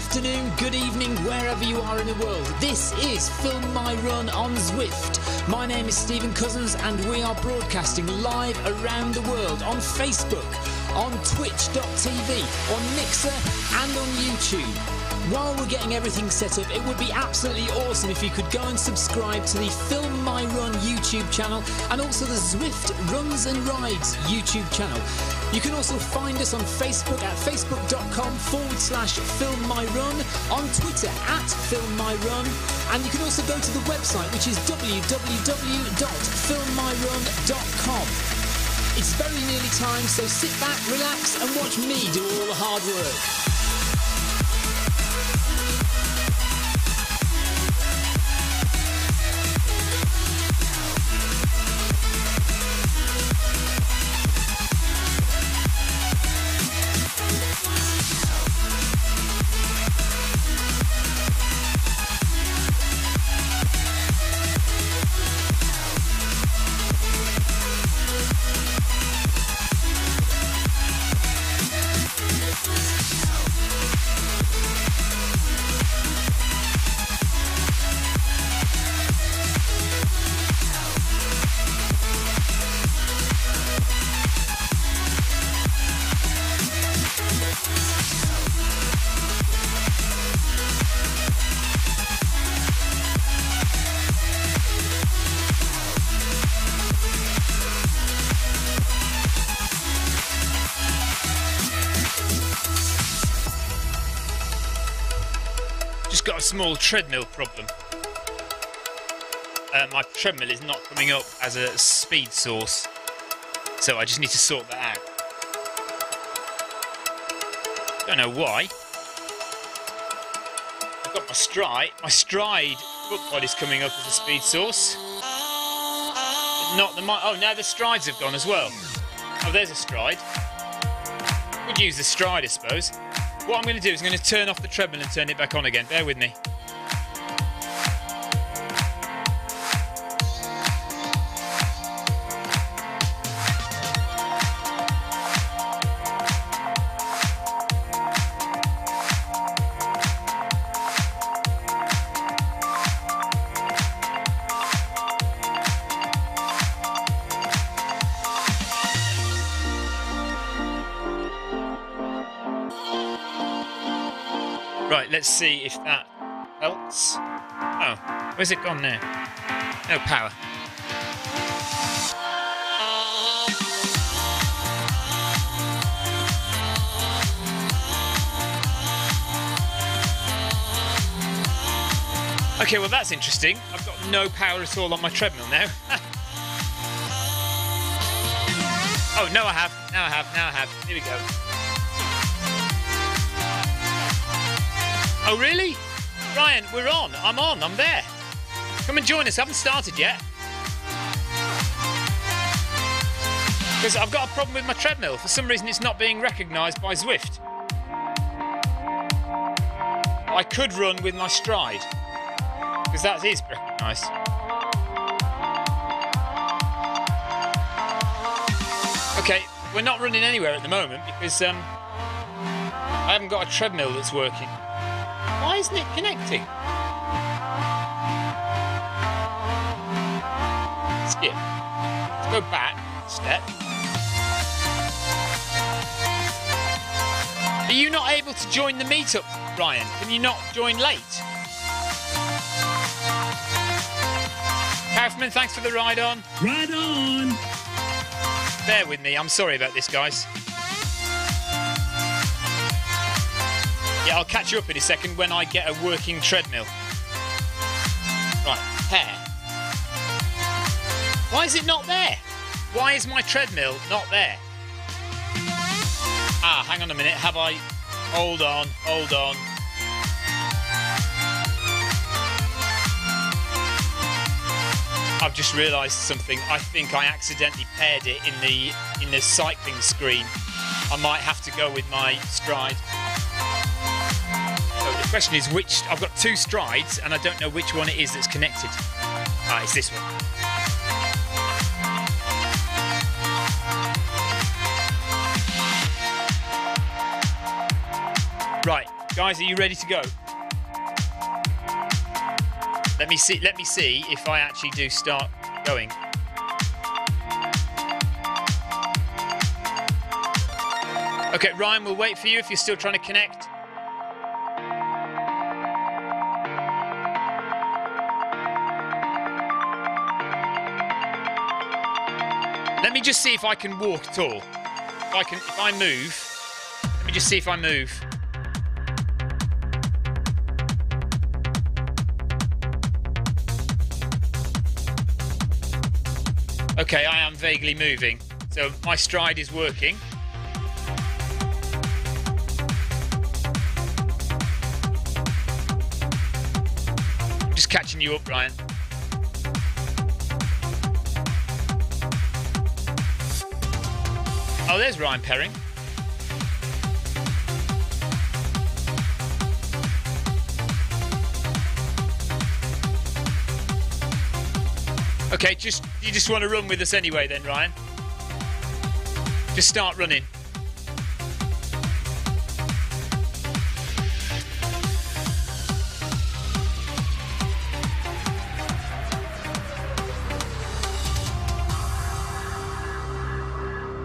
afternoon, good evening, wherever you are in the world. This is Film My Run on Zwift. My name is Stephen Cousins and we are broadcasting live around the world on Facebook, on twitch.tv, on Mixer and on YouTube. While we're getting everything set up, it would be absolutely awesome if you could go and subscribe to the Film My Run YouTube channel and also the Zwift Runs and Rides YouTube channel. You can also find us on Facebook at facebook.com/FilmMyRun, on Twitter @FilmMyRun, and you can also go to the website, which is www.filmmyrun.com. It's very nearly time, so sit back, relax and watch me do all the hard work. Just got a small treadmill problem. My treadmill is not coming up as a speed source, so I just need to sort that out. Don't know why. I've got my stride foot pod is coming up as a speed source. But not the oh, now the strides have gone as well. Oh, there's a stride. Could use the stride, I suppose. What I'm going to do is I'm going to turn off the treadmill and turn it back on again. Bear with me. Right, let's see if that helps. Oh, where's it gone now? No power. Okay, well that's interesting. I've got no power at all on my treadmill now. Oh, no I have. Now I have. Here we go. Oh, really? Ryan, we're on. I'm there. Come and join us. I haven't started yet. Because I've got a problem with my treadmill. For some reason, it's not being recognised by Zwift. I could run with my stride, because that is recognised. Okay, we're not running anywhere at the moment, because I haven't got a treadmill that's working. Why isn't it connecting? Skip. Let's go back a step. Are you not able to join the meetup, Ryan? Can you not join late? Kaufman, thanks for the ride on. Ride on! Bear with me, I'm sorry about this, guys. Yeah, I'll catch you up in a second when I get a working treadmill. Right, pair. Why is it not there? Why is my treadmill not there? Ah, hang on a minute. Have I... Hold on. I've just realised something. I think I accidentally paired it in the cycling screen. I might have to go with my stride. So the question is which... I've got two strides and I don't know which one it is that's connected. Ah, it's this one. Right, Guys, are you ready to go? Let me see if I actually do start going. Okay, Ryan, we'll wait for you if you're still trying to connect. Let me just see if I can walk at all. If I move. Let me just see if I move. Okay, I am vaguely moving. So my stride is working. I'm just catching you up, Ryan. Oh, there's Ryan Perring. Okay, you just want to run with us anyway then, Ryan? Just start running.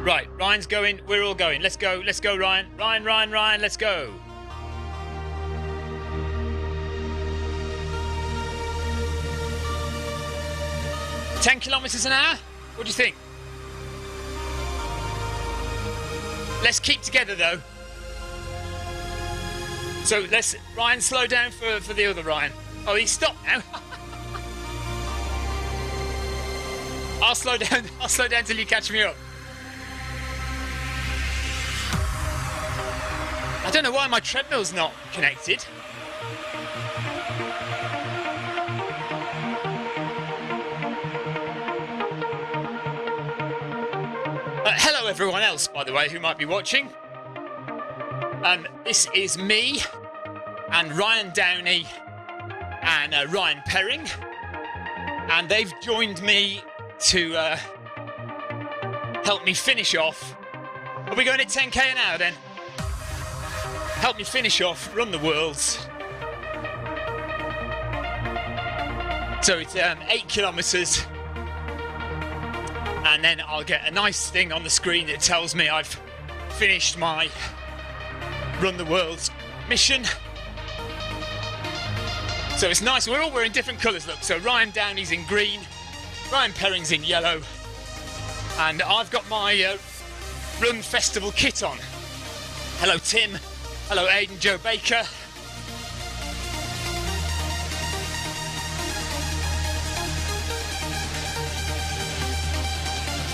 Right, Ryan's going, we're all going. Let's go, Ryan. Ryan, let's go. "10 kilometers an hour? What do you think?" Let's keep together though. So Ryan, slow down for the other Ryan. Oh, he's stopped now. I'll slow down till you catch me up. I don't know why my treadmill's not connected. Hello everyone else, by the way, who might be watching. This is me and Ryan Downey and Ryan Perring, and they've joined me to help me finish off. Are we going at 10k an hour then? Help me finish off, run the worlds. So it's 8 kilometers. And then I'll get a nice thing on the screen that tells me I've finished my Run the World's mission. So it's nice. We're all wearing different colours, look. So Ryan Downey's in green, Ryan Perring's in yellow, and I've got my Run Festival kit on. Hello, Tim. Hello, Aidan, Joe Baker.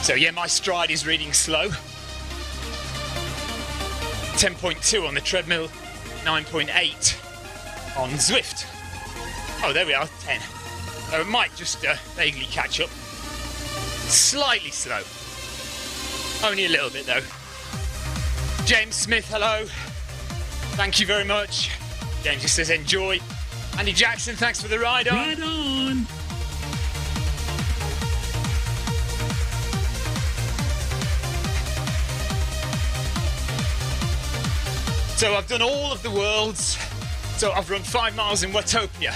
So yeah, my stride is reading slow. 10.2 on the treadmill, 9.8 on Zwift. Oh, there we are, 10. So it might just vaguely catch up. Slightly slow. Only a little bit though. James Smith, hello. Thank you very much. James just says enjoy. Andy Jackson, thanks for the ride on. Ride on. So I've done all of the worlds. So I've run 5 miles in Watopia,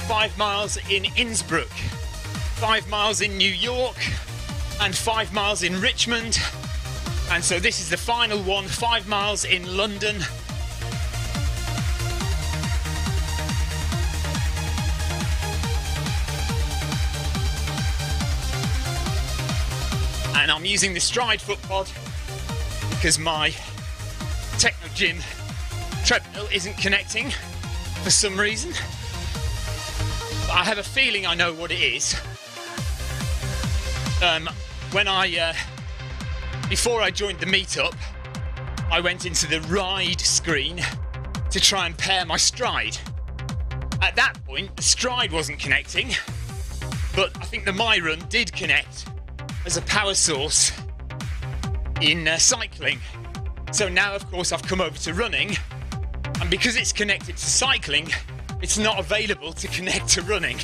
5 miles in Innsbruck, 5 miles in New York, and 5 miles in Richmond. And so this is the final one, 5 miles in London. And I'm using the Stride foot pod because my Techno Gym treadmill isn't connecting for some reason. But I have a feeling I know what it is. Before I joined the meetup, I went into the ride screen to try and pair my stride. At that point, the stride wasn't connecting, but I think the MyRun did connect as a power source in cycling. So now, of course, I've come over to running, and because it's connected to cycling, it's not available to connect to running.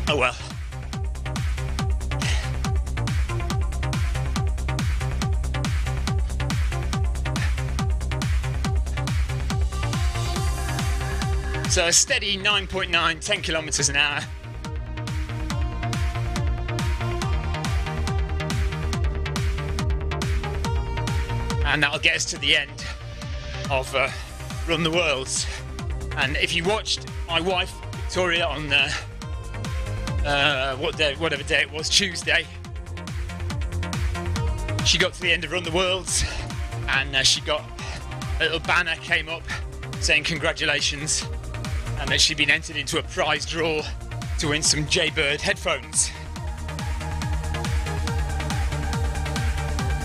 Oh well. So a steady 9.9, 10 kilometres an hour. And that'll get us to the end of Run the Worlds. And if you watched my wife Victoria on whatever day it was, Tuesday, she got to the end of Run the Worlds, and she got a little banner came up saying congratulations, and that she'd been entered into a prize draw to win some Jaybird headphones.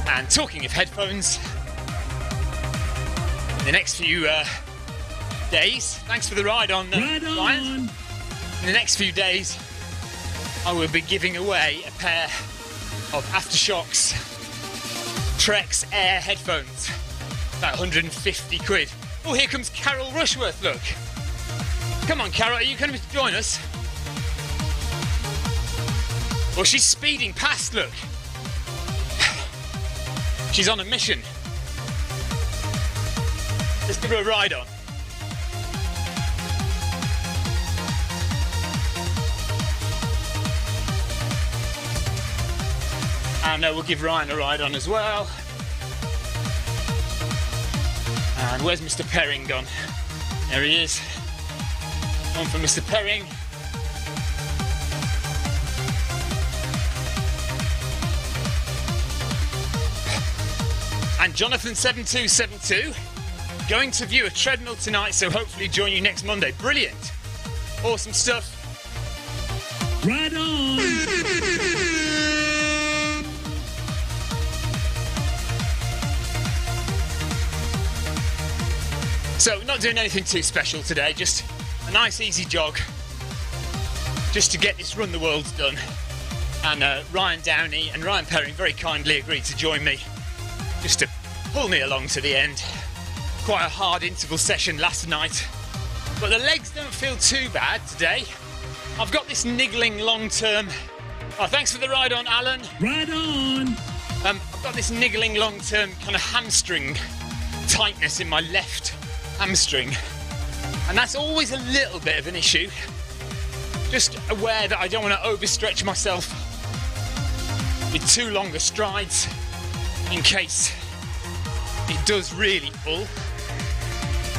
And talking of headphones, in the next few days, thanks for the ride on, Ryan. In the next few days, I will be giving away a pair of Aftershok's Trex Air headphones, about 150 quid. Oh, here comes Carol Rushworth, look. Come on, Carol, are you going to join us? Well, she's speeding past, look. She's on a mission. Let's give her a ride on. And we'll give Ryan a ride on as well. And where's Mr. Perring gone? There he is. One for Mr. Perring. And Jonathan7272 going to view a treadmill tonight, so hopefully join you next Monday. Brilliant. Awesome stuff. Right on. So, not doing anything too special today, just a nice easy jog, just to get this Run the Worlds done. And Ryan Downey and Ryan Perring very kindly agreed to join me, just to pull me along to the end. Quite a hard interval session last night, but the legs don't feel too bad today. I've got this niggling long-term... Oh, thanks for the ride on, Alan. Right on. I've got this niggling long-term kind of hamstring tightness in my left hamstring, and that's always a little bit of an issue. Just aware that I don't want to overstretch myself with too longer strides in case it does really pull.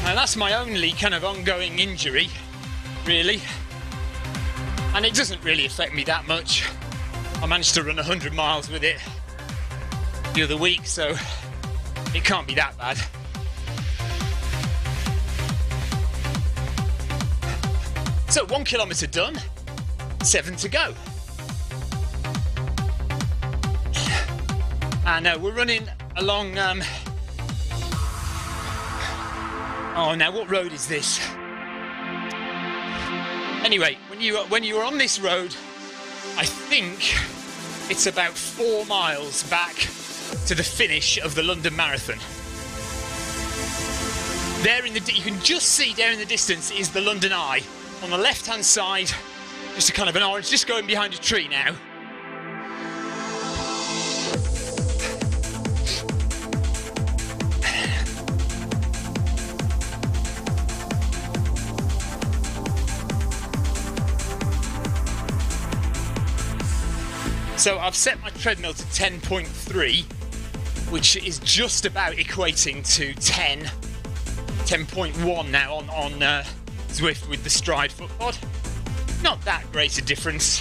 And that's my only kind of ongoing injury, really, and it doesn't really affect me that much. I managed to run 100 miles with it the other week, so it can't be that bad. So 1 kilometre done, 7 to go. And we're running along, oh, now what road is this? Anyway, when you are on this road, I think it's about 4 miles back to the finish of the London Marathon. There you can just see there in the distance is the London Eye. On the left-hand side, just a kind of an orange, just going behind a tree now. So I've set my treadmill to 10.3, which is just about equating to 10.1 now on Zwift with the Stride footpod. Not that great a difference.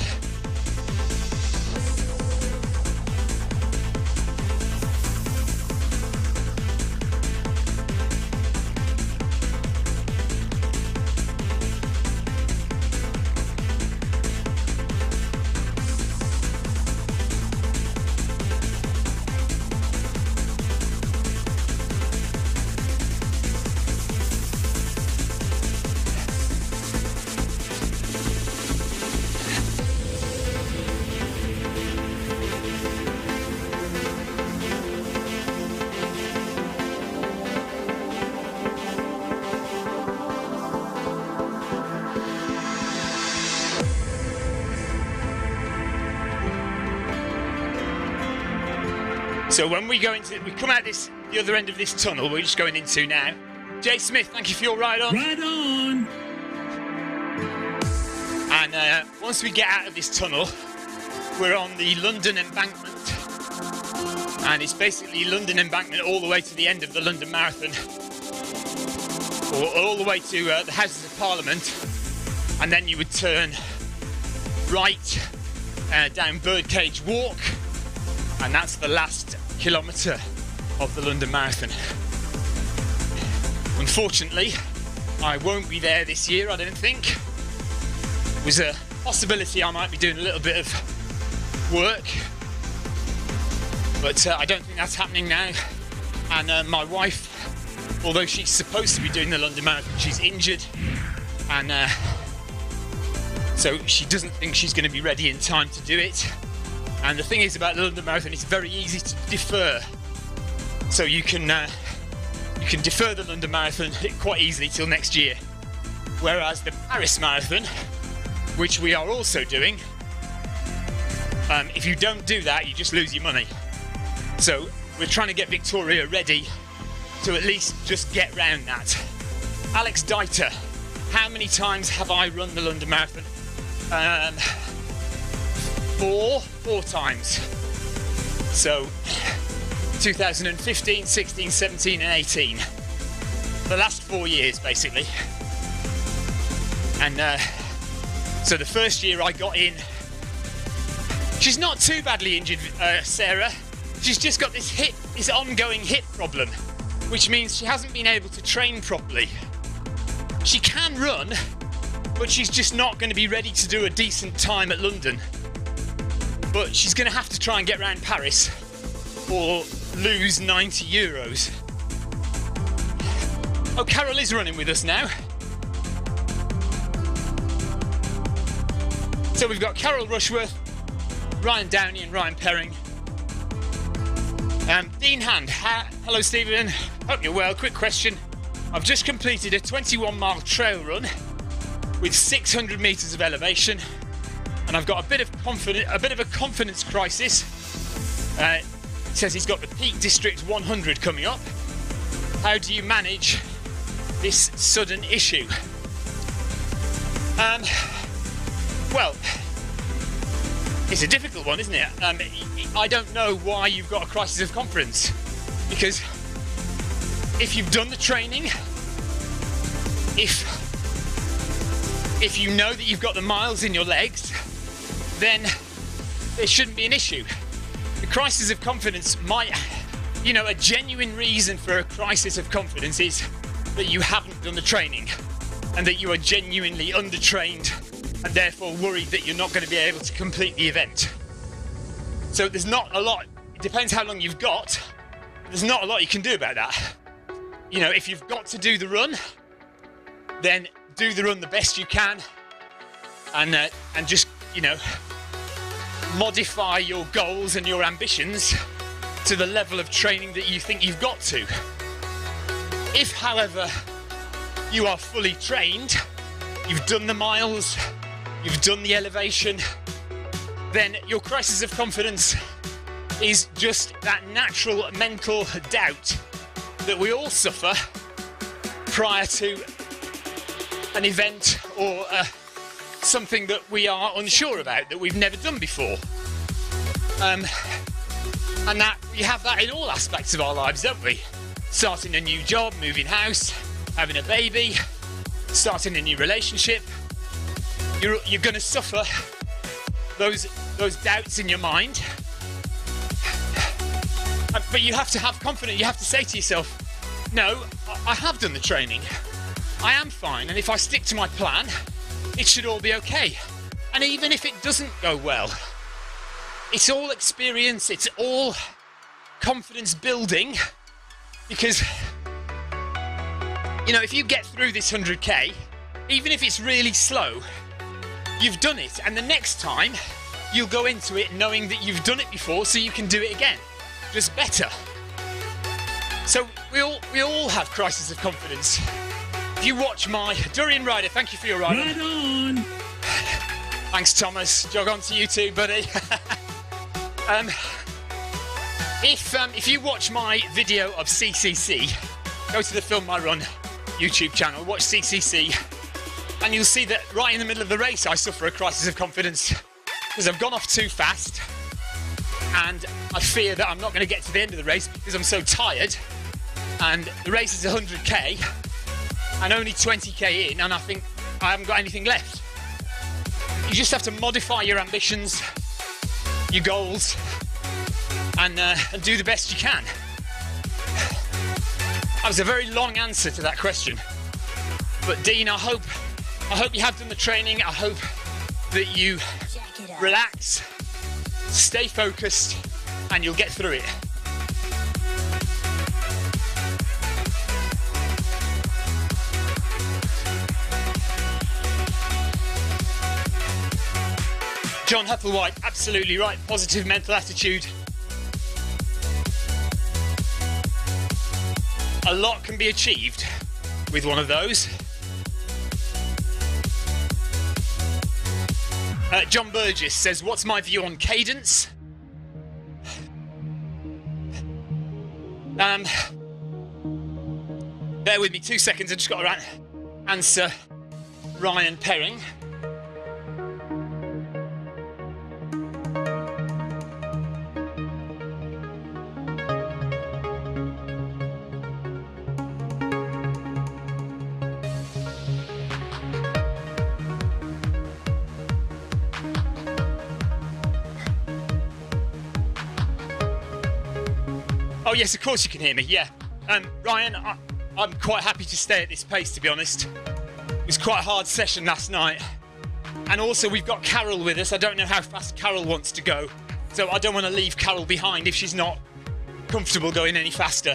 So when we come out the other end of this tunnel we're just going into now. Jay Smith, thank you for your ride on. Right on. And once we get out of this tunnel, we're on the London Embankment. And it's basically London Embankment all the way to the end of the London Marathon. Or all the way to the Houses of Parliament. And then you would turn right down Birdcage Walk. And that's the last kilometre of the London Marathon. Unfortunately, I won't be there this year, I don't think. It was a possibility I might be doing a little bit of work, but I don't think that's happening now. And my wife, although she's supposed to be doing the London Marathon, she's injured, and so she doesn't think she's going to be ready in time to do it. And the thing is about the London Marathon, it's very easy to defer. So you can defer the London Marathon quite easily till next year. Whereas the Paris Marathon, which we are also doing, if you don't do that, you just lose your money. So we're trying to get Victoria ready to at least just get round that. Alex Deiter, how many times have I run the London Marathon? Four times. So 2015, 16, 17 and 18. The last 4 years basically. And so the first year I got in, she's not too badly injured, Sarah. She's just got this ongoing hip problem, which means she hasn't been able to train properly. She can run, but she's just not going to be ready to do a decent time at London. But she's going to have to try and get around Paris or lose 90 euros. Oh, Carol is running with us now. So we've got Carol Rushworth, Ryan Downey and Ryan Perring. Dean Hand, hello Stephen, hope you're well. Quick question, I've just completed a 21-mile trail run with 600 metres of elevation, and I've got a bit of a confidence crisis. It says he's got the Peak District 100 coming up. How do you manage this sudden issue? Well, it's a difficult one, isn't it? I don't know why you've got a crisis of confidence, because if you've done the training, if you know that you've got the miles in your legs, then there shouldn't be an issue. The crisis of confidence might, a genuine reason for a crisis of confidence is that you haven't done the training and that you are genuinely undertrained and therefore worried that you're not going to be able to complete the event. So there's not a lot, it depends how long you've got, there's not a lot you can do about that. If you've got to do the run, then do the run the best you can and just, modify your goals and your ambitions to the level of training that you think you've got to. If, however, you are fully trained, you've done the miles, you've done the elevation, then your crisis of confidence is just that natural mental doubt that we all suffer prior to an event or something that we are unsure about, that we've never done before. And that we have that in all aspects of our lives, don't we? Starting a new job, moving house, having a baby, starting a new relationship. You're going to suffer those doubts in your mind. But you have to have confidence. You have to say to yourself, no, I have done the training. I am fine. And if I stick to my plan, it should all be okay. And even if it doesn't go well, it's all experience. It's all confidence building. Because, if you get through this 100k, even if it's really slow, you've done it. And the next time, you'll go into it knowing that you've done it before, so you can do it again, just better. So we all have crises of confidence. If you watch my Durian Rider, thank you for your ride. Right on. Thanks, Thomas. Jog on to you too, buddy. If you watch my video of CCC, go to the Film My Run YouTube channel, watch CCC, And you'll see that right in the middle of the race, I suffer a crisis of confidence because I've gone off too fast and I fear that I'm not going to get to the end of the race because I'm so tired. And the race is 100k and only 20k in, and I think I haven't got anything left. You just have to modify your ambitions, your goals, and do the best you can. That was a very long answer to that question. But Dean, I hope you have done the training. I hope that you relax, stay focused, and you'll get through it. John Huttlewhite, absolutely right. Positive mental attitude. A lot can be achieved with one of those. John Burgess says, what's my view on cadence? Bear with me 2 seconds, I just got to answer Ryan Perring. Oh yes, of course you can hear me, yeah. Ryan, I'm quite happy to stay at this pace, to be honest. It was quite a hard session last night. And also we've got Carol with us. I don't know how fast Carol wants to go, so I don't want to leave Carol behind if she's not comfortable going any faster.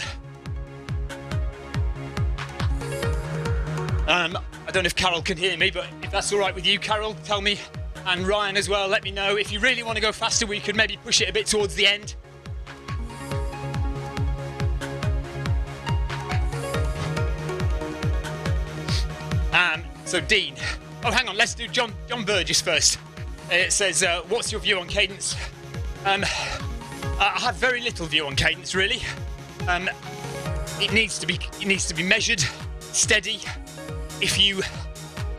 I don't know if Carol can hear me, but if that's all right with you, Carol, tell me. And Ryan as well, let me know. If you really want to go faster, we could maybe push it a bit towards the end. So Dean, oh hang on, let's do John Burgess first. It says, what's your view on cadence? I have very little view on cadence, really. It needs to be measured, steady. If you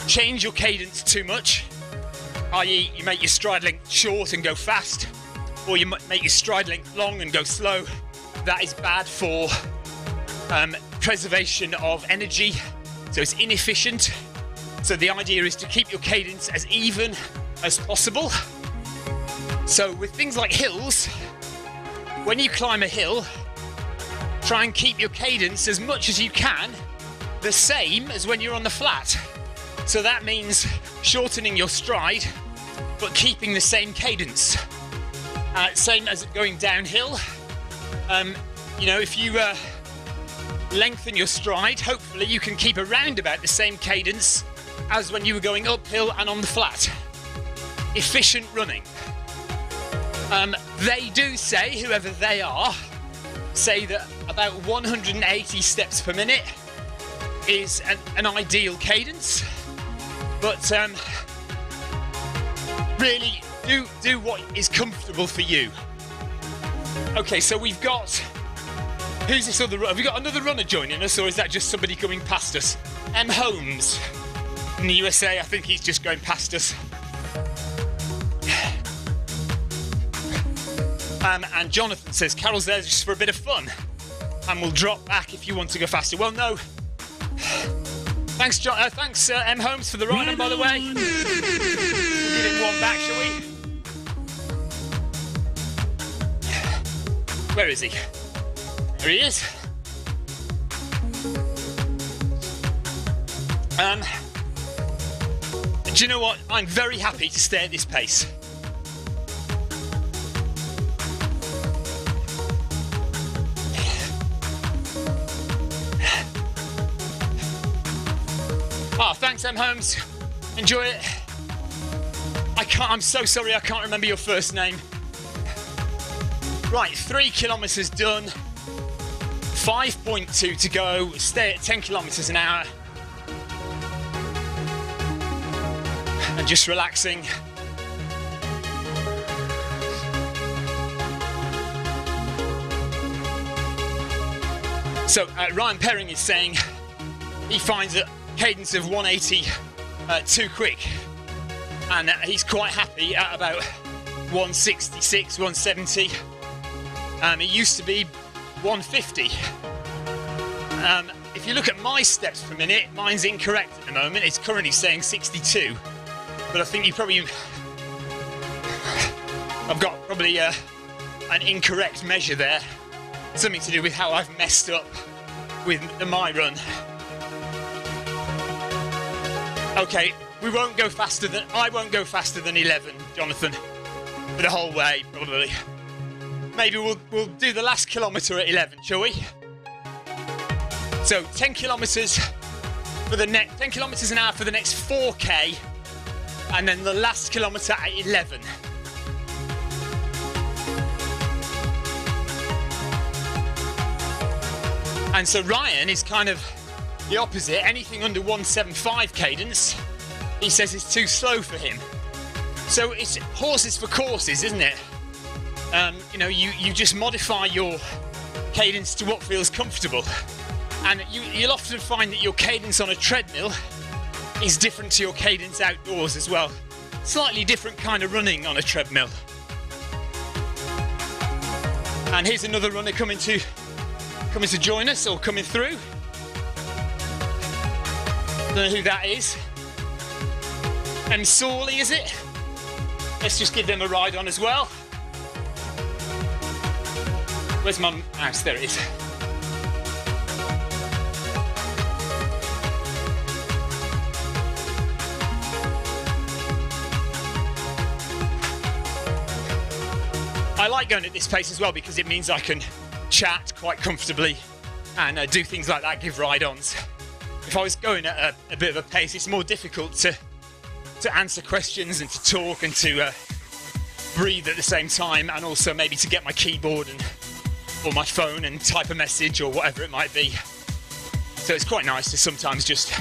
change your cadence too much, i.e. you make your stride length short and go fast, or you make your stride length long and go slow, that is bad for preservation of energy, so it's inefficient. So the idea is to keep your cadence as even as possible. So with things like hills, when you climb a hill, try and keep your cadence as much as you can the same as when you're on the flat. So that means shortening your stride, but keeping the same cadence. Same as going downhill. You know, if you lengthen your stride, hopefully you can keep around about the same cadence as when you were going uphill and on the flat. Efficient running. They do say, whoever they are, say that about 180 steps per minute is an ideal cadence. But really, do what is comfortable for you. Okay, so we've got... Who's this other runner? Have we got another runner joining us, or is that just somebody coming past us? M. Holmes. In the USA, I think he's just going past us. And Jonathan says, Carol's there just for a bit of fun and we'll drop back if you want to go faster. Well, no. Thanks, thanks M. Holmes, for the ride on, by the way. We'll give him one back, shall we? Where is he? There he is. Do you know what? I'm very happy to stay at this pace. Ah, thanks, M. Holmes. Enjoy it. I'm so sorry I can't remember your first name. Right, 3 kilometres done. 5.2 to go. Stay at 10 kilometres an hour. And just relaxing. So Ryan Perring is saying he finds a cadence of 180 too quick, and he's quite happy at about 166, 170. It used to be 150. If you look at my steps per minute, mine's incorrect at the moment. It's currently saying 62, but I think I've got probably an incorrect measure there. Something to do with how I've messed up with the my run. Okay, I won't go faster than 11, Jonathan, for the whole way probably. Maybe we'll do the last kilometre at 11, shall we? So 10 kilometres an hour for the next 4k, and then the last kilometre at 11. And so Ryan is kind of the opposite. Anything under 175 cadence, he says is too slow for him. So it's horses for courses, isn't it? You know, you just modify your cadence to what feels comfortable. And you'll often find that your cadence on a treadmill is different to your cadence outdoors as well. Slightly different kind of running on a treadmill. And here's another runner coming to join us, or coming through. Don't know who that is. M. Sawley, is it? Let's just give them a ride on as well. Where's my mouse? There it is. I like going at this pace as well because it means I can chat quite comfortably and do things like that, give ride-ons. If I was going at a bit of a pace, it's more difficult to answer questions and to talk and to breathe at the same time, and also maybe to get my keyboard or my phone and type a message or whatever it might be. So it's quite nice to sometimes just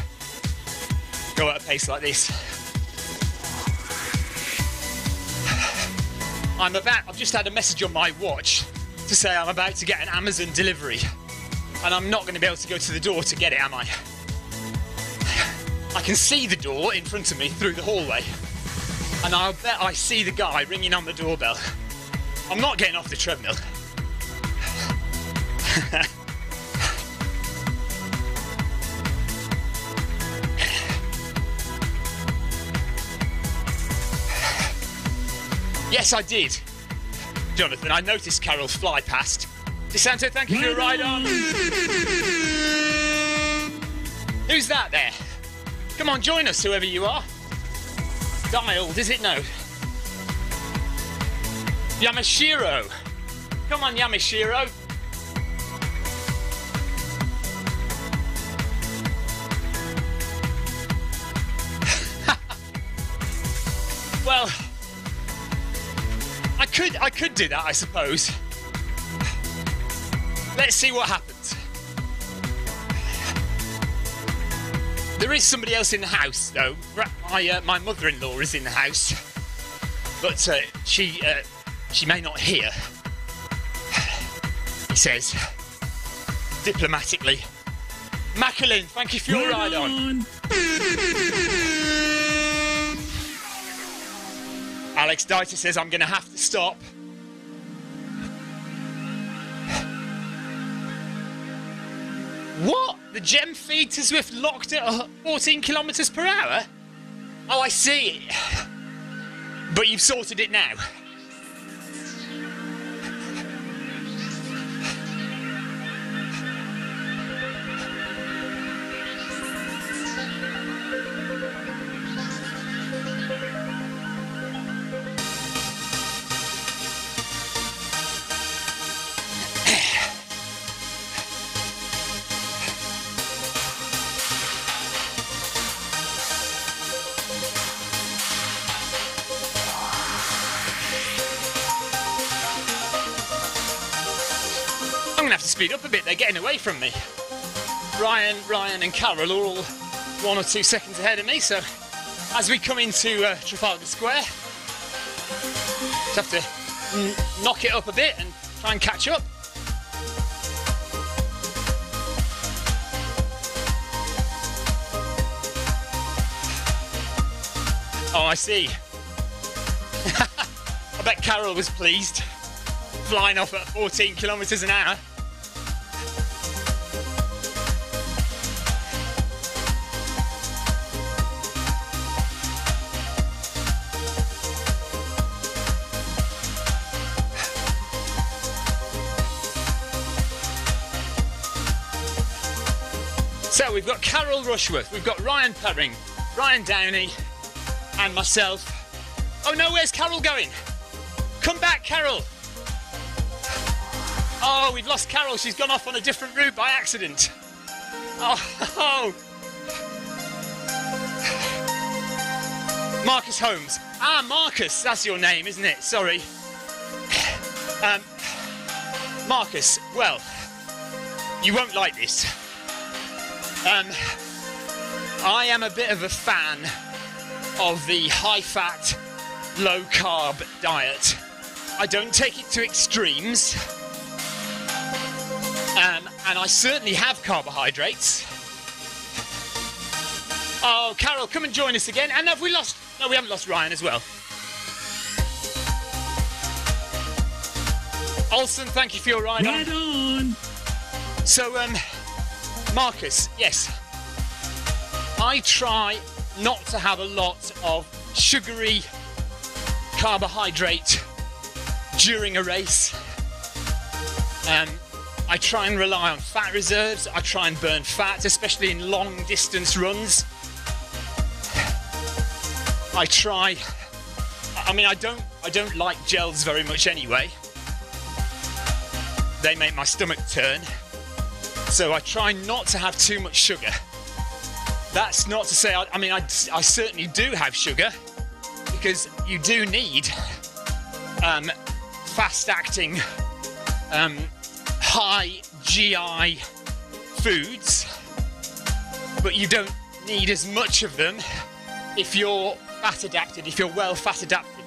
go at a pace like this. I've just had a message on my watch to say I'm about to get an Amazon delivery, and I'm not going to be able to go to the door to get it, am I? I can see the door in front of me through the hallway, and I'll bet I see the guy ringing on the doorbell. I'm not getting off the treadmill. Yes, I did, Jonathan. I noticed Carol's fly past. DeSanto, thank you for your ride on. Who's that there? Come on, join us, whoever you are. Dialed, is it? No. Yamashiro. Come on, Yamashiro. Well, I could do that, I suppose. Let's see what happens. There is somebody else in the house, though. My mother-in-law is in the house, but she may not hear. He says, diplomatically. Macklin, thank you for your ride on. Alex Dieter says I'm going to have to stop. What? The gem feed to Zwift locked at 14 kilometres per hour? Oh, I see. But you've sorted it now. Speed up a bit, they're getting away from me. Ryan and Carol are all 1 or 2 seconds ahead of me, so as we come into Trafalgar Square, just have to knock it up a bit and try and catch up. Oh, I see. I bet Carol was pleased. Flying off at 14 kilometres an hour. So we've got Carol Rushworth, we've got Ryan Perring, Ryan Downey, and myself. Oh no, where's Carol going? Come back, Carol! Oh, we've lost Carol, she's gone off on a different route by accident. Oh. Marcus Holmes. Ah, Marcus, that's your name, isn't it? Sorry. Marcus, well, you won't like this. I am a bit of a fan of the high-fat, low-carb diet. I don't take it to extremes, and I certainly have carbohydrates. Oh, Carol, come and join us again. And have we lost... No, we haven't lost Ryan as well. Olsen, thank you for your ride on. Right on. So, Marcus, yes. I try not to have a lot of sugary carbohydrate during a race. I try and rely on fat reserves. I try and burn fat, especially in long distance runs. I don't like gels very much anyway. They make my stomach turn. So I try not to have too much sugar. That's not to say, I certainly do have sugar, because you do need fast-acting, high GI foods, but you don't need as much of them if you're fat-adapted, if you're well fat-adapted.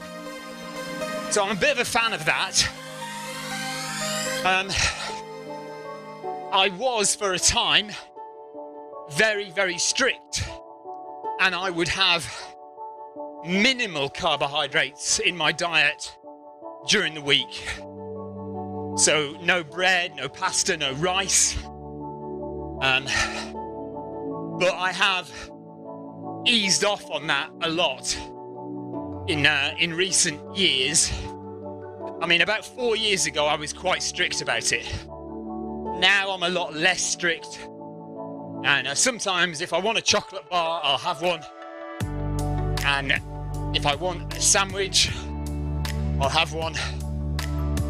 So I'm a bit of a fan of that. I was, for a time, very, very strict, and I would have minimal carbohydrates in my diet during the week. So no bread, no pasta, no rice. But I have eased off on that a lot in recent years. I mean, about 4 years ago, I was quite strict about it. Now I'm a lot less strict. And sometimes if I want a chocolate bar, I'll have one. And if I want a sandwich, I'll have one.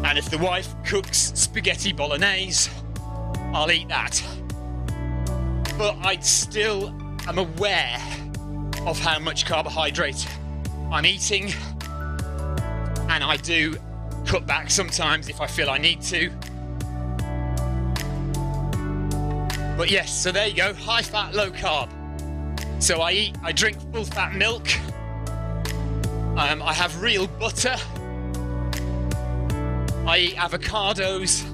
And if the wife cooks spaghetti bolognese, I'll eat that. But I still am aware of how much carbohydrate I'm eating. And I do cut back sometimes if I feel I need to. But yes, so there you go, high fat, low carb. So I drink full fat milk. I have real butter. I eat avocados.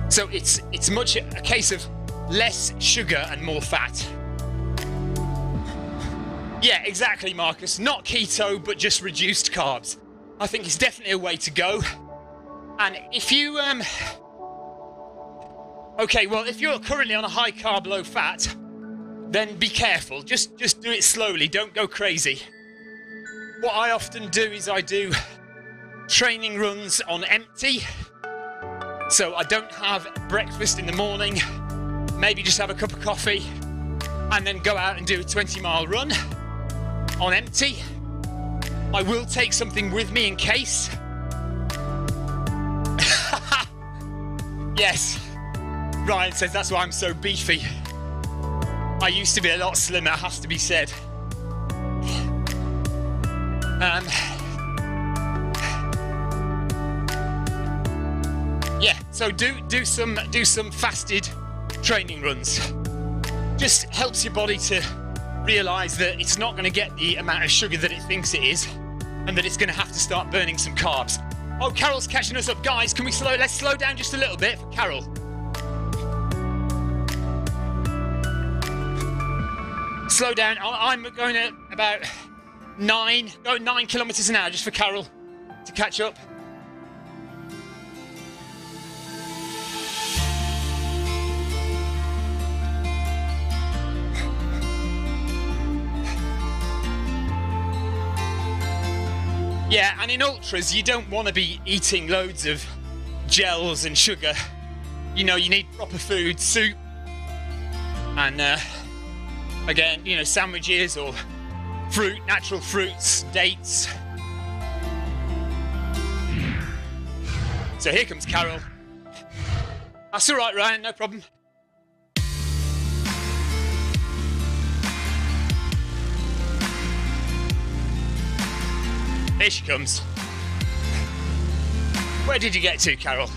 So it's much a case of less sugar and more fat. Yeah, exactly, Marcus. Not keto, but just reduced carbs. I think it's definitely a way to go. And if you, okay, well, if you're currently on a high carb, low fat, then be careful. Just do it slowly. Don't go crazy. What I often do is I do training runs on empty. So I don't have breakfast in the morning, maybe just have a cup of coffee, and then go out and do a 20-mile run on empty. I will take something with me in case. Yes, Ryan says that's why I'm so beefy. I used to be a lot slimmer, has to be said. Yeah, so do some fasted training runs. Just helps your body to realise that it's not going to get the amount of sugar that it thinks it is, and that it's going to have to start burning some carbs. Oh, Carol's catching us up, guys. Let's slow down just a little bit for Carol. slow down. I'm going at about 9 kilometres an hour just for Carol to catch up. Yeah, and in ultras, you don't want to be eating loads of gels and sugar. You know, you need proper food, soup, and again, you know, sandwiches or fruit, natural fruits, dates. So here comes Carol. That's all right, Ryan, no problem. Here she comes. Where did you get to, Carol?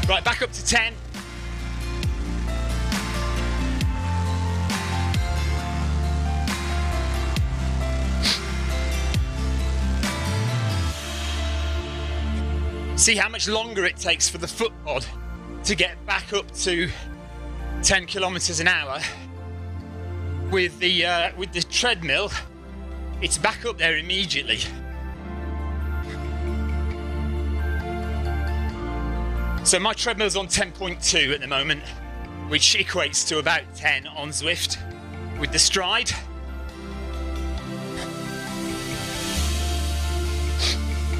Right, back up to 10. See how much longer it takes for the foot pod to get back up to 10 kilometers an hour. With the treadmill, it's back up there immediately. So my treadmill's on 10.2 at the moment, which equates to about 10 on Zwift with the stride.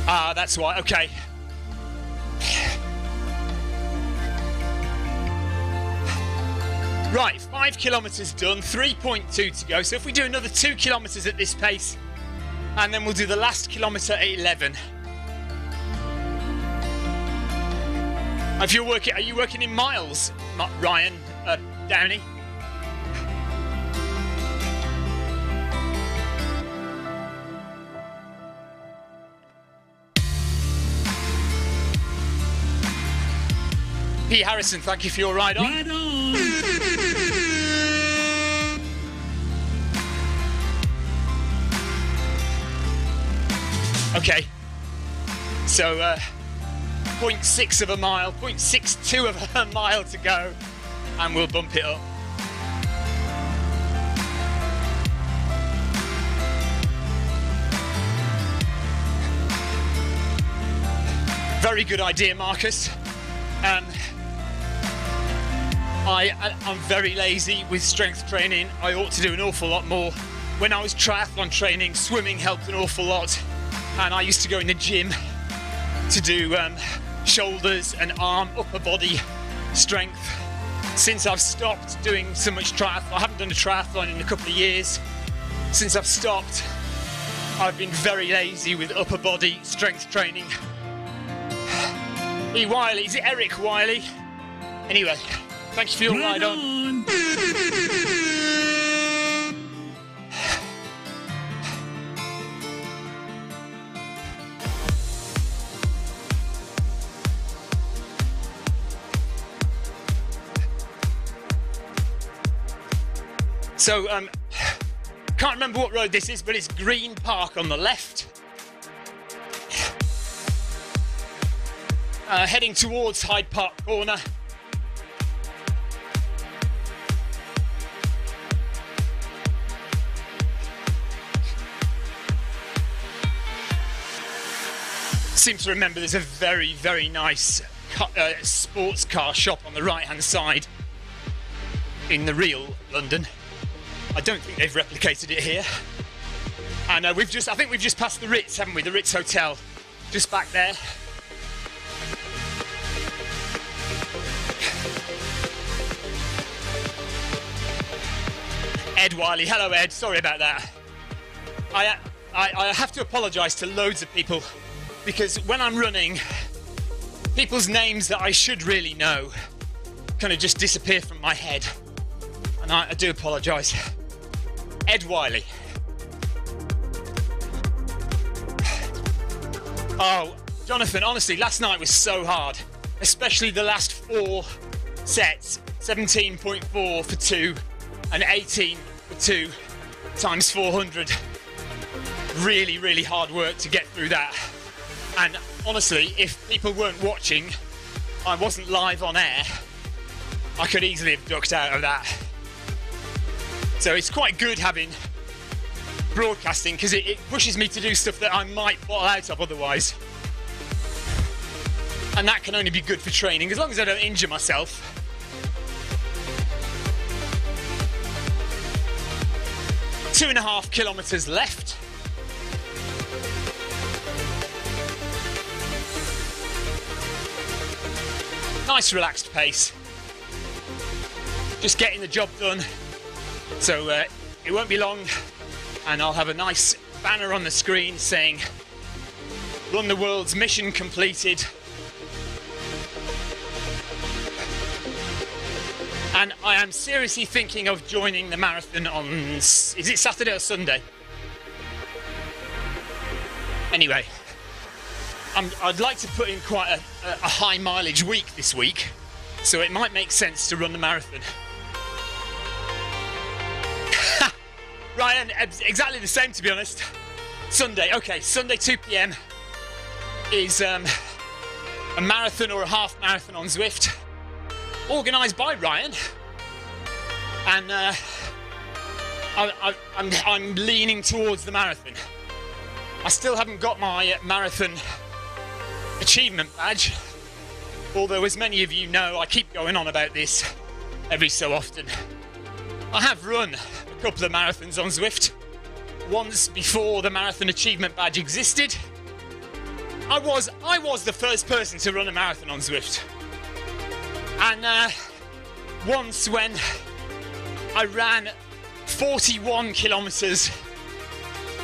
Ah, that's why, okay. Right, 5 kilometres done, 3.2 to go. So if we do another 2 kilometres at this pace, and then we'll do the last kilometre at 11. If you're working, are you working in miles, Ryan Downey? P. Harrison, thank you for your ride on. Right on. Okay, so 0.6 of a mile, 0.62 of a mile to go, and we'll bump it up. Very good idea, Marcus. I'm very lazy with strength training. I ought to do an awful lot more. When I was triathlon training, swimming helped an awful lot. And I used to go in the gym to do shoulders and arm, upper body strength. Since I've stopped doing so much triathlon, I haven't done a triathlon in a couple of years. Since I've stopped, I've been very lazy with upper body strength training. E. Wiley, is it Eric Wiley? Anyway, thank you for your ride on. So, can't remember what road this is, but it's Green Park on the left. Heading towards Hyde Park Corner. Seem to remember there's a very, very nice sports car shop on the right-hand side in the real London. I don't think they've replicated it here. And I think we've just passed the Ritz, haven't we? The Ritz Hotel, just back there. Ed Wiley, hello Ed, sorry about that. I have to apologise to loads of people because when I'm running, people's names that I should really know kind of just disappear from my head. And I do apologise. Ed Wiley. Oh, Jonathan, honestly, last night was so hard. Especially the last 4 sets. 17.4 for 2 and 18 for 2 times 400. Really, really hard work to get through that. And honestly, if people weren't watching, I wasn't live on air, I could easily have ducked out of that. So it's quite good having broadcasting, because it pushes me to do stuff that I might bottle out of otherwise. And that can only be good for training, as long as I don't injure myself. Two and a half kilometres left. Nice relaxed pace. Just getting the job done. So it won't be long and I'll have a nice banner on the screen saying Run the World's mission completed. And I am seriously thinking of joining the marathon on, is it Saturday or Sunday? Anyway, I'd like to put in quite a high mileage week this week, so it might make sense to run the marathon. Ryan, exactly the same to be honest. Sunday, okay, Sunday 2 PM is a marathon or a half marathon on Zwift, organised by Ryan, and I'm leaning towards the marathon. I still haven't got my marathon achievement badge, although as many of you know I keep going on about this every so often. I have run a couple of marathons on Zwift, once before the marathon achievement badge existed. I was the first person to run a marathon on Zwift. And once when I ran 41 kilometres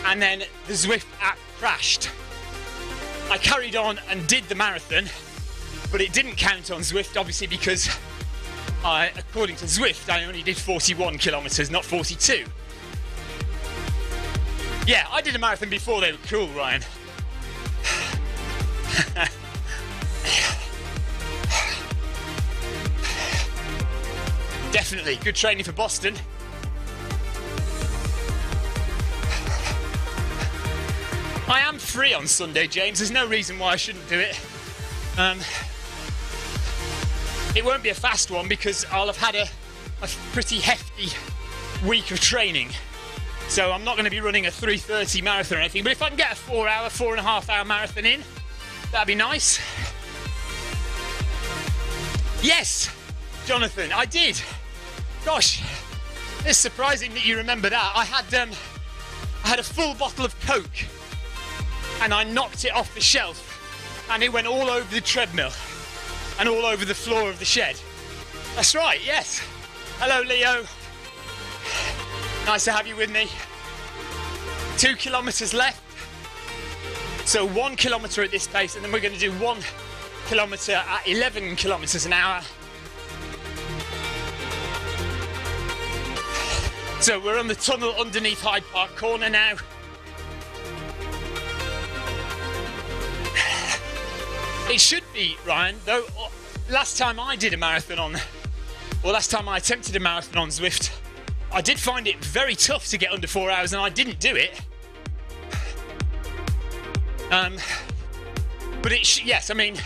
and then the Zwift app crashed, I carried on and did the marathon, but it didn't count on Zwift, obviously, because according to Zwift, I only did 41 kilometres, not 42. Yeah, I did a marathon before they were cool, Ryan. Definitely, good training for Boston. I am free on Sunday, James. There's no reason why I shouldn't do it. It won't be a fast one because I'll have had a pretty hefty week of training. So I'm not going to be running a 3:30 marathon or anything. But if I can get a 4.5 hour marathon in, that'd be nice. Yes, Jonathan, I did. Gosh, it's surprising that you remember that. I had a full bottle of Coke and I knocked it off the shelf and it went all over the treadmill and all over the floor of the shed. That's right, yes. Hello, Leo. Nice to have you with me. 2 kilometres left. So 1 kilometre at this pace, and then we're going to do 1 kilometre at 11 kilometres an hour. So we're on the tunnel underneath Hyde Park Corner now. It should be, Ryan, though last time I did a marathon on, or last time I attempted a marathon on Zwift, I did find it very tough to get under 4 hours and I didn't do it. But yes, I mean,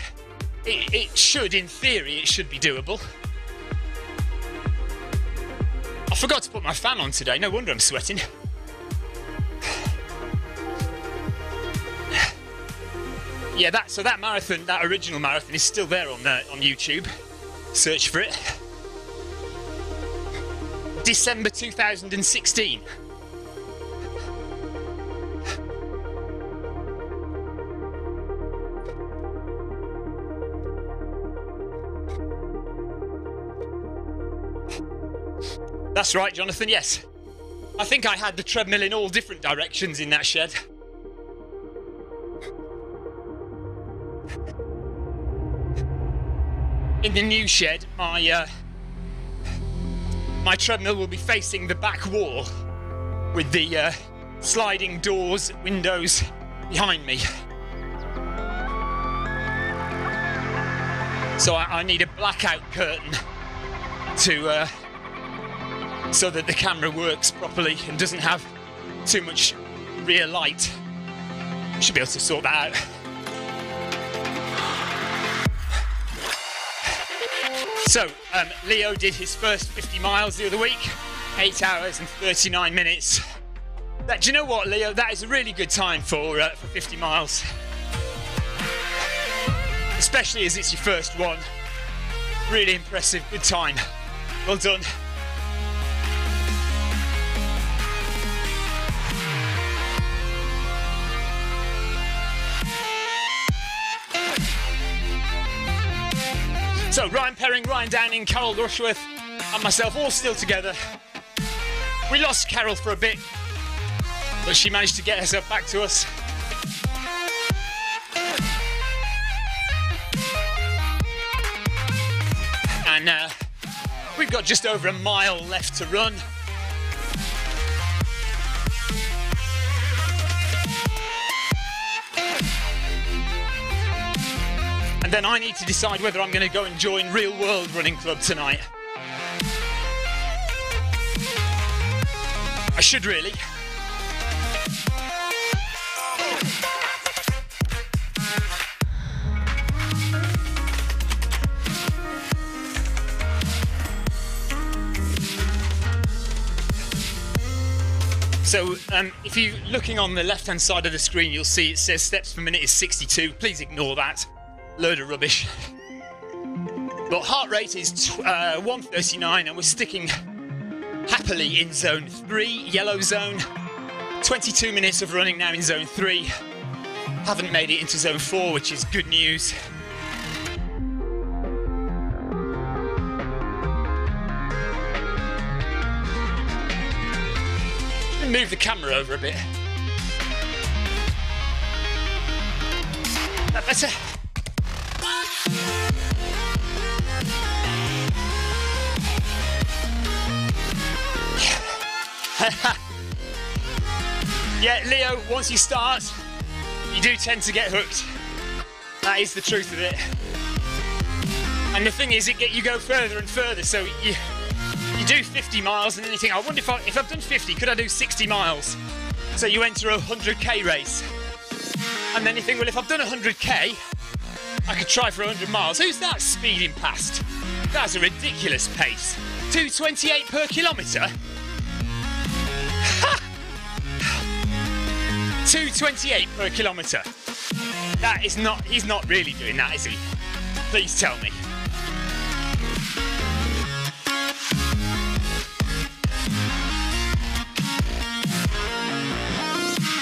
it should, in theory, it should be doable. I forgot to put my fan on today, no wonder I'm sweating. Yeah, so that marathon, that original marathon is still there on YouTube. Search for it. December 2016. That's right, Jonathan, yes. I think I had the treadmill in all different directions in that shed. In the new shed, my treadmill will be facing the back wall with the sliding doors, windows behind me. So I need a blackout curtain to so that the camera works properly and doesn't have too much rear light. Should be able to sort that out. So, Leo did his first 50 miles the other week, 8 hours and 39 minutes. Do you know what, Leo? That is a really good time for 50 miles. Especially as it's your first one. Really impressive, good time. Well done. So Ryan Perring, Ryan Downing, Carol Rushworth and myself all still together. We lost Carol for a bit, but she managed to get herself back to us. And we've got just over a mile left to run. And then I need to decide whether I'm going to go and join Real World Running Club tonight. I should really. So if you're looking on the left hand side of the screen, you'll see it says steps per minute is 62. Please ignore that. Load of rubbish. But heart rate is 139 and we're sticking happily in zone 3, yellow zone. 22 minutes of running now in zone 3. Haven't made it into zone 4, which is good news. Move the camera over a bit. That better? Yeah, Leo, once you start, you do tend to get hooked. That is the truth of it. And the thing is, you go further and further, so you do 50 miles and then you think, I wonder if I've done 50, could I do 60 miles? So you enter a 100k race. And then you think, well, if I've done 100k, I could try for 100 miles. Who's that speeding past? That's a ridiculous pace. 2:28 per kilometre? 2:28 per kilometre. That is not, he's not really doing that, is he? Please tell me.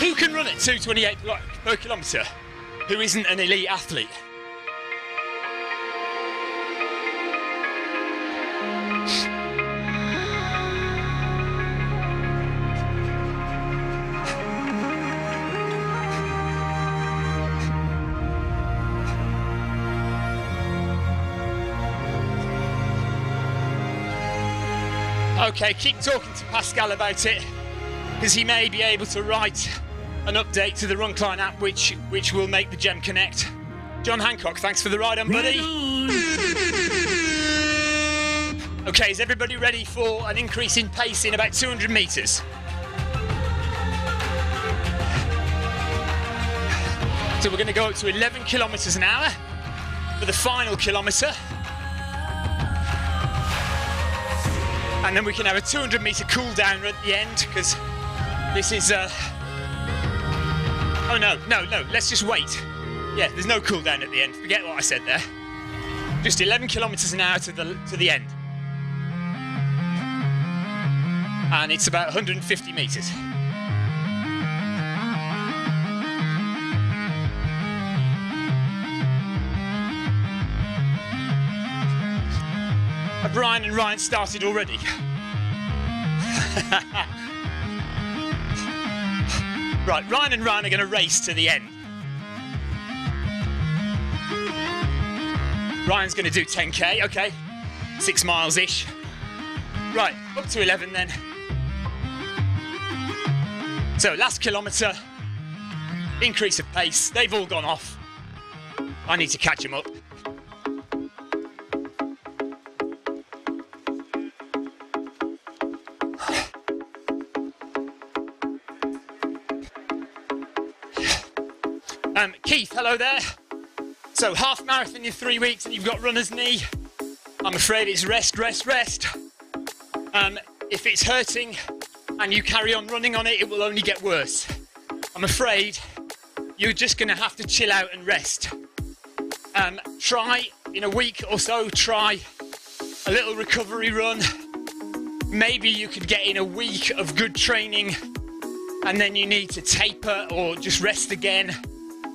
Who can run at 2:28 per kilometre who isn't an elite athlete? Okay, keep talking to Pascal about it, because he may be able to write an update to the RunCline app which will make the gem connect. John Hancock, thanks for the ride on, buddy. Okay, is everybody ready for an increase in pace in about 200 metres? So we're going to go up to 11 kilometres an hour for the final kilometre. And then we can have a 200 metre cool down at the end, because this is oh no, let's just wait. Yeah, there's no cool down at the end. Forget what I said there. Just 11 kilometres an hour to the end. And it's about 150 metres. Have Brian and Ryan started already? Right, Ryan and Ryan are going to race to the end. Ryan's going to do 10k, okay. 6 miles-ish. Right, up to 11 then. So, last kilometre, increase of pace. They've all gone off. I need to catch them up. Keith, hello there. So half marathon in 3 weeks and you've got runner's knee. I'm afraid it's rest, rest, rest. If it's hurting and you carry on running on it, it will only get worse. I'm afraid you're just going to have to chill out and rest. Try, in a week or so, try a little recovery run. Maybe you could get in a week of good training and then you need to taper or just rest again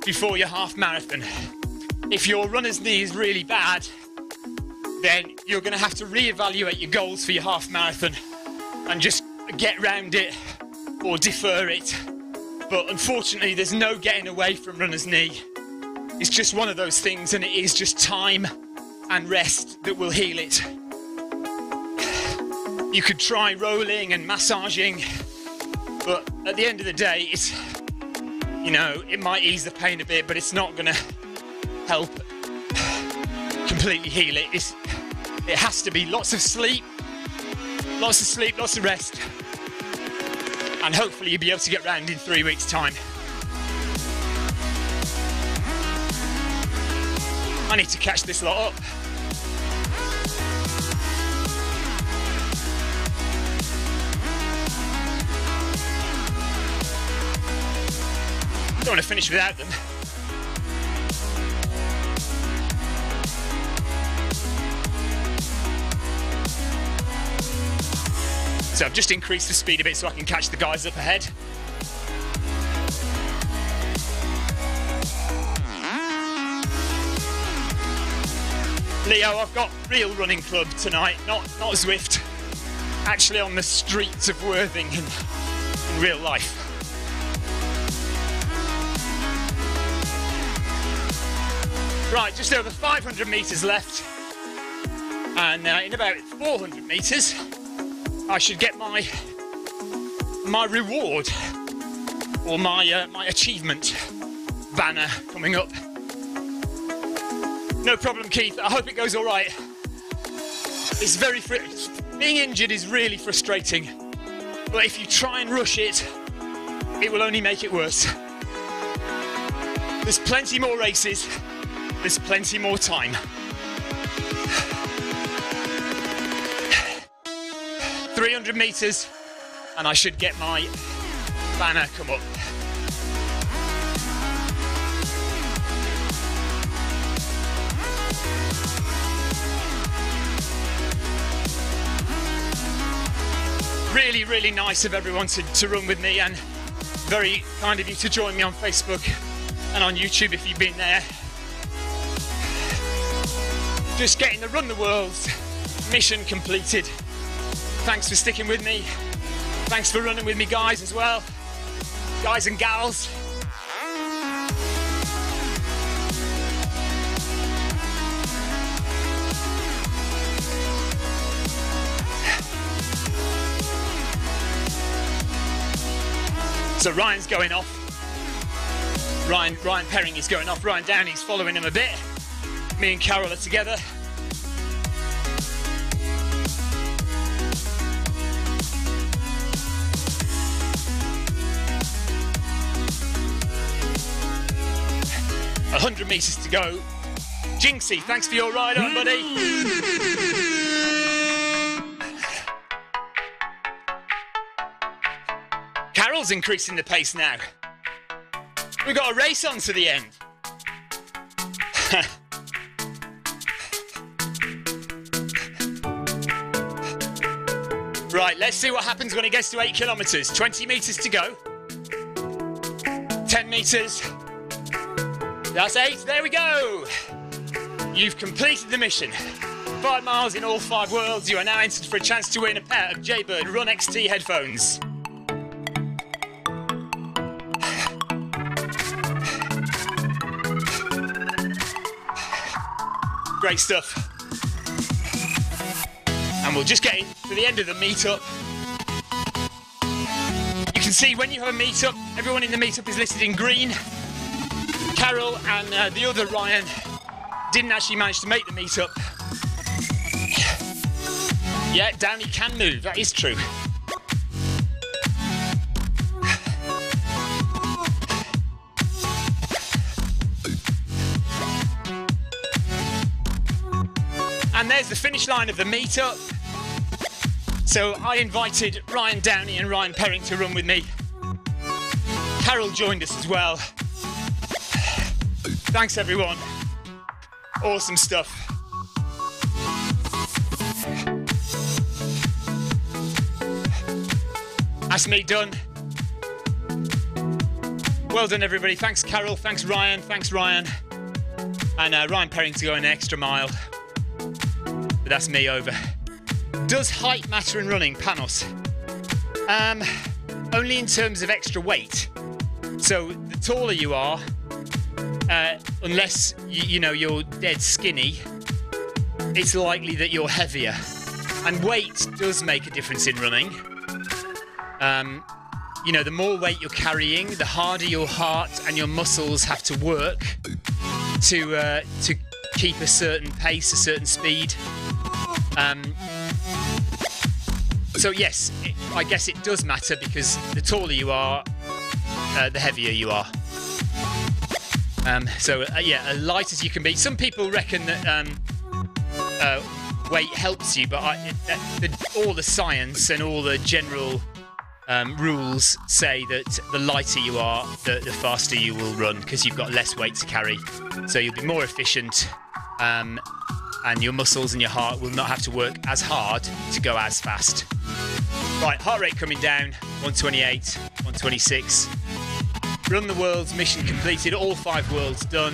before your half marathon. If your runner's knee is really bad, then you're going to have to reevaluate your goals for your half marathon and just get round it or defer it. But unfortunately, there's no getting away from runner's knee. It's just one of those things, and it is just time and rest that will heal it. You could try rolling and massaging, but at the end of the day, it's, you know, it might ease the pain a bit, but it's not going to help completely heal it. It has to be lots of sleep, lots of rest, and hopefully you'll be able to get round in 3 weeks' time. I need to catch this lot up. Don't want to finish without them. So I've just increased the speed a bit so I can catch the guys up ahead. Leo, I've got real running club tonight, not Zwift. Actually on the streets of Worthing in real life. Right, just over 500 metres left. And in about 400 metres, I should get my reward or my achievement banner coming up. No problem, Keith. I hope it goes all right. It's being injured is really frustrating, but if you try and rush it, it will only make it worse. There's plenty more races. There's plenty more time. 300 metres and I should get my banner come up. Really, really nice of everyone to run with me, and very kind of you to join me on Facebook and on YouTube if you've been there. Just getting the Run the World's mission completed. Thanks for sticking with me. Thanks for running with me, guys, as well. Guys and gals. So Ryan's going off. Ryan Perring is going off. Ryan Downey's following him a bit. Me and Carol are together. $100 meters to go. Jinxie, thanks for your ride on, buddy. Carol's increasing the pace now. We've got a race on to the end. Right, let's see what happens when it gets to 8 kilometers. 20 meters to go. 10 meters. That's 8, there we go! You've completed the mission. 5 miles in all 5 worlds. You are now entered for a chance to win a pair of Jaybird Run XT headphones. Great stuff. And we'll just get to the end of the meetup. You can see when you have a meetup, everyone in the meetup is listed in green. Carol and the other Ryan didn't actually manage to make the meetup. Yeah, Downey can move, that is true. And there's the finish line of the meetup. So I invited Ryan Downey and Ryan Perring to run with me. Carol joined us as well. Thanks everyone. Awesome stuff. That's me done. Well done everybody. Thanks Carol, thanks Ryan, and Ryan Perring to go an extra mile. But that's me over. Does height matter in running, Panos? Only in terms of extra weight. So the taller you are, unless you know you're dead skinny, it's likely that you're heavier. And weight does make a difference in running. You know, the more weight you're carrying, the harder your heart and your muscles have to work to keep a certain pace, a certain speed. So yes, I guess it does matter because the taller you are, the heavier you are. Yeah, as light as you can be. Some people reckon that weight helps you, but all the science and all the general rules say that the lighter you are, the faster you will run because you've got less weight to carry. So you'll be more efficient, and your muscles and your heart will not have to work as hard to go as fast. Right, heart rate coming down, 128, 126. Run the world's mission completed, all 5 worlds done.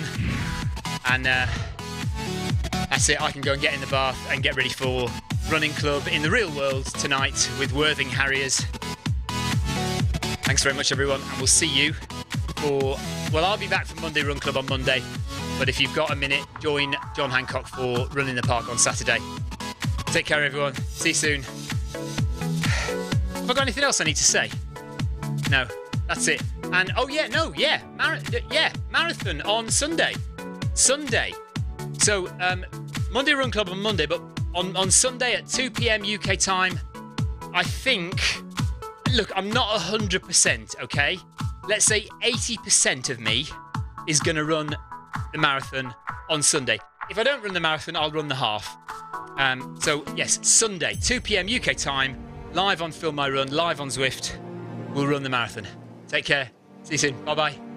And that's it, I can go and get in the bath and get ready for running club in the real world tonight with Worthing Harriers. Thanks very much everyone, and we'll see you for, well, I'll be back for Monday Run Club on Monday, but if you've got a minute, join John Hancock for Run in the Park on Saturday. Take care everyone, see you soon. Have I got anything else I need to say? No, that's it. And marathon on Sunday. So Monday Run Club on Monday, but on Sunday at 2 p.m. UK time, I think. Look, I'm not 100%, okay? Let's say 80% of me is going to run the marathon on Sunday. If I don't run the marathon, I'll run the half. So yes, Sunday, 2 p.m. UK time, live on Film My Run, live on Zwift. We'll run the marathon. Take care. See you soon. Bye-bye.